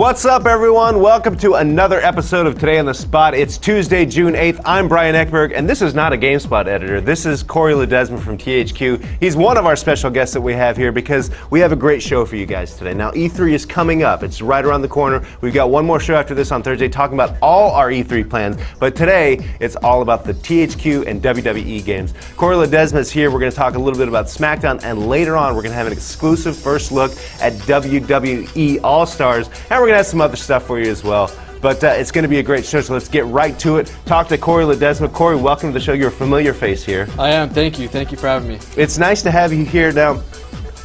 What's up, everyone? Welcome to another episode of Today on the Spot. It's Tuesday, June 8th. I'm Brian Eckberg, and this is not a GameSpot editor. This is Cory Ledesma from THQ. He's one of our special guests that we have here because we have a great show for you guys today. Now, E3 is coming up. It's right around the corner. We've got one more show after this on Thursday talking about all our E3 plans, but today it's all about the THQ and WWE games. Cory Ledesma is here. We're going to talk a little bit about SmackDown, and later on we're going to have an exclusive first look at WWE All-Stars. And we're going to have some other stuff for you as well. But it's going to be a great show, so let's get right to it. Talk to Cory Ledesma. Cory, welcome to the show. You're a familiar face here. I am. Thank you. Thank you for having me. It's nice to have you here. Now,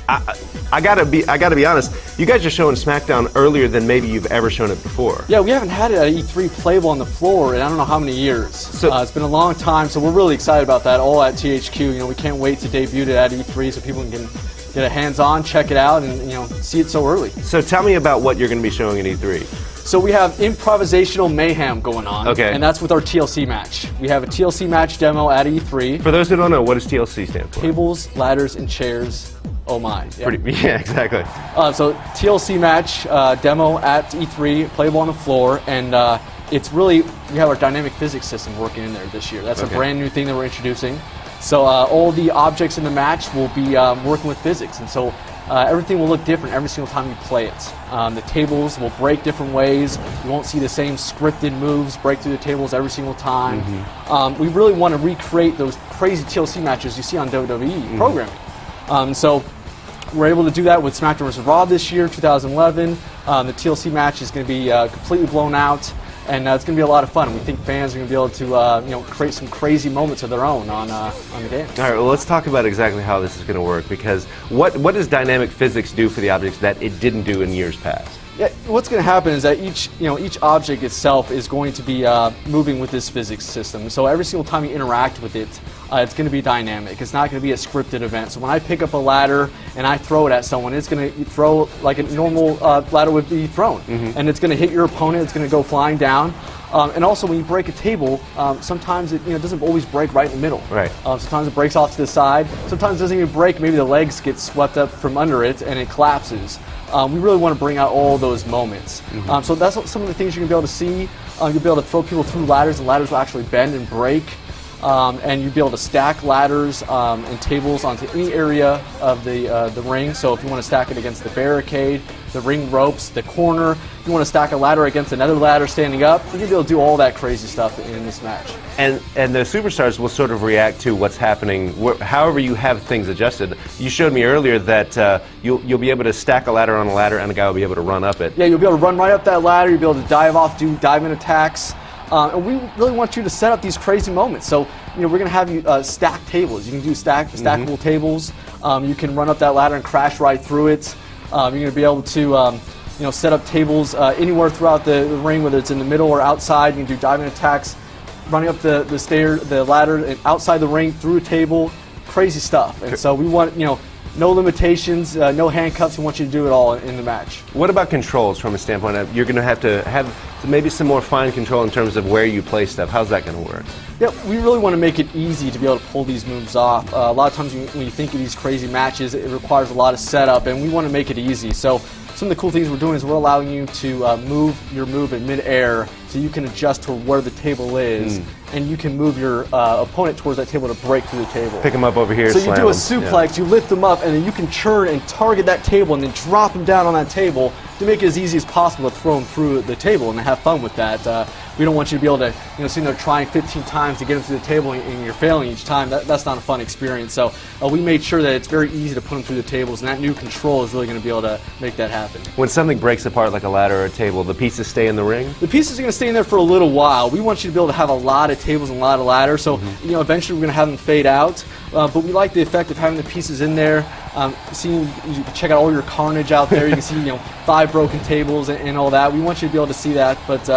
I gotta be honest. You guys are showing SmackDown earlier than maybe you've ever shown it before. Yeah, we haven't had it at E3 playable on the floor in I don't know how many years. So it's been a long time, so we're really excited about that. All at THQ. You know, we can't wait to debut it at E3 so people can get a hands-on, check it out, and see it so early. So tell me about what you're going to be showing at E3. So we have improvisational mayhem going on, and that's with our TLC match. We have a TLC match demo at E3. For those who don't know, what does TLC stand for? Tables, ladders, and chairs. Oh my. Yeah, yeah, exactly. So TLC match demo at E3, playable on the floor, and it's really, we have our dynamic physics system working in there this year. That's a brand new thing that we're introducing. So all the objects in the match will be working with physics, and so everything will look different every single time you play it. The tables will break different ways. You won't see the same scripted moves break through the tables every single time. We really want to recreate those crazy TLC matches you see on WWE programming. So we're able to do that with SmackDown vs. Raw this year, 2011. The TLC match is going to be completely blown out. And it's going to be a lot of fun. We think fans are going to be able to, create some crazy moments of their own on the game. All right, well, let's talk about exactly how this is going to work, because what does dynamic physics do for the objects that it didn't do in years past? Yeah, what's going to happen is that each object itself is going to be moving with this physics system. So every single time you interact with it, it's going to be dynamic. It's not going to be a scripted event. So when I pick up a ladder and I throw it at someone, it's going to throw like a normal ladder would be thrown. And it's going to hit your opponent. It's going to go flying down. And also, when you break a table, sometimes it doesn't always break right in the middle. Right. Sometimes it breaks off to the side. Sometimes it doesn't even break. Maybe the legs get swept up from under it and it collapses. We really want to bring out all those moments. So that's some of the things you're going to be able to see. You'll be able to throw people through ladders, and ladders will actually bend and break. And you'll be able to stack ladders and tables onto any area of the ring. So if you want to stack it against the barricade, the ring ropes, the corner, if you want to stack a ladder against another ladder standing up, you're going to be able to do all that crazy stuff in this match. And the superstars will sort of react to what's happening, however you have things adjusted. You showed me earlier that you'll be able to stack a ladder on a ladder, and a guy will be able to run up it. Yeah, you'll be able to run right up that ladder. You'll be able to dive off, do dive-in attacks. And we really want you to set up these crazy moments. So, we're going to have you stack tables. You can do stackable tables. You can run up that ladder and crash right through it. You're going to be able to, set up tables anywhere throughout the ring, whether it's in the middle or outside. You can do diving attacks, running up the ladder and outside the ring through a table. Crazy stuff. And so we want, no limitations, no handcuffs. We want you to do it all in the match. What about controls from a standpoint of you're going to have maybe some more fine control in terms of where you play stuff? How's that going to work? Yeah, we really want to make it easy to be able to pull these moves off. A lot of times when you think of these crazy matches, it requires a lot of setup, and we want to make it easy. So some of the cool things we're doing is we're allowing you to move your move in mid-air so you can adjust to where the table is, and you can move your opponent towards that table to break through the table. Pick them up over here, so you do a slam suplex, you lift them up, and then you can churn and target that table and then drop them down on that table to make it as easy as possible to throw them through the table and have fun with that. We don't want you to be able to, sit there trying 15 times to get them through the table and you're failing each time. That's not a fun experience. So we made sure that it's very easy to put them through the tables, and that new control is really going to be able to make that happen. When something breaks apart like a ladder or a table, the pieces stay in the ring? The pieces are going to stay in there for a little while. We want you to be able to have a lot of tables and a lot of ladders, so eventually we're going to have them fade out. But we like the effect of having the pieces in there. You can check out all your carnage out there. You can see 5 broken tables and all that. We want you to be able to see that. But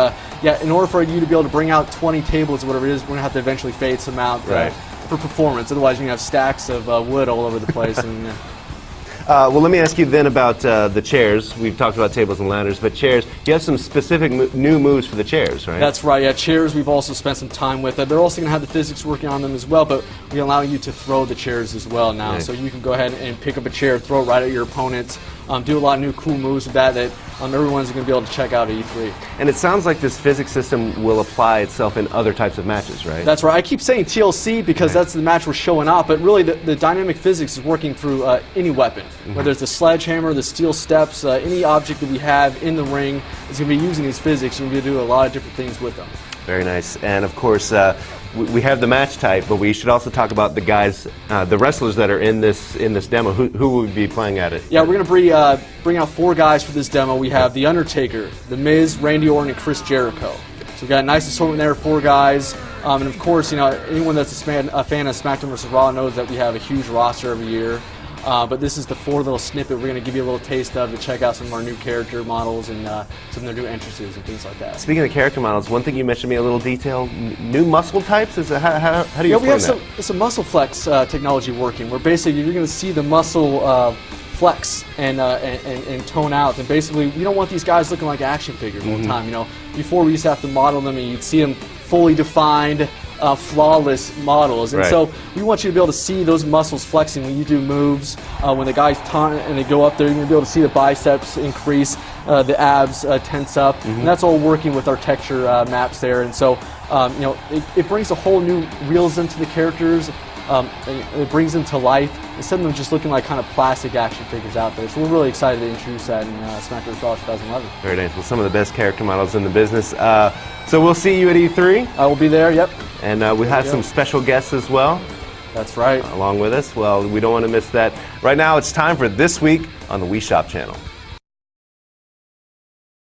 in order for you to be able to bring out 20 tables or whatever it is, we're going to have to eventually fade some out for performance. Otherwise, you're going to have stacks of wood all over the place. And, well, let me ask you then about the chairs. We've talked about tables and ladders, but chairs, you have some specific new moves for the chairs, right? That's right, yeah. Chairs we've also spent some time with. They're also going to have the physics working on them as well, but we allow you to throw the chairs as well now. Right. So you can go ahead and pick up a chair, throw it right at your opponent, do a lot of new cool moves with that everyone's going to be able to check out at E3. And it sounds like this physics system will apply itself in other types of matches, right? That's right. I keep saying TLC because that's the match we're showing off, but really the dynamic physics is working through any weapon, whether it's the sledgehammer, the steel steps, any object that we have in the ring is going to be using these physics. You're going to be able to do a lot of different things with them. Very nice. And of course, we have the match type, but we should also talk about the guys, the wrestlers that are in this demo. Who will be playing at it? Yeah, we're going to bring out 4 guys for this demo. We have The Undertaker, The Miz, Randy Orton, and Chris Jericho. So we've got a nice assortment there, 4 guys. And of course, anyone that's a fan of SmackDown vs. Raw knows that we have a huge roster every year. But this is the 4 little snippet we're going to give you a little taste of to check out some of our new character models and some of their new entrances and things like that. Speaking of character models, one thing you mentioned to me a little detail, new muscle types? How do you explain that? We have some muscle flex technology working where basically you're going to see the muscle flex and tone out. And basically, we don't want these guys looking like action figures all the time. Before we used to have to model them and you'd see them fully defined, flawless models, and so we want you to be able to see those muscles flexing when you do moves. When the guys taunt and they go up there, you're going to be able to see the biceps increase, the abs tense up, and that's all working with our texture maps there. And so it brings a whole new realism to the characters. It brings them to life instead of them just looking like kind of plastic action figures out there. So we're really excited to introduce that in SmackDown vs. Raw 2011. Very nice. Well, some of the best character models in the business. So we'll see you at E3. I will be there, yep. And we have some special guests as well. That's right. Along with us. Well, we don't want to miss that. Right now, it's time for This Week on the Wii Shop channel.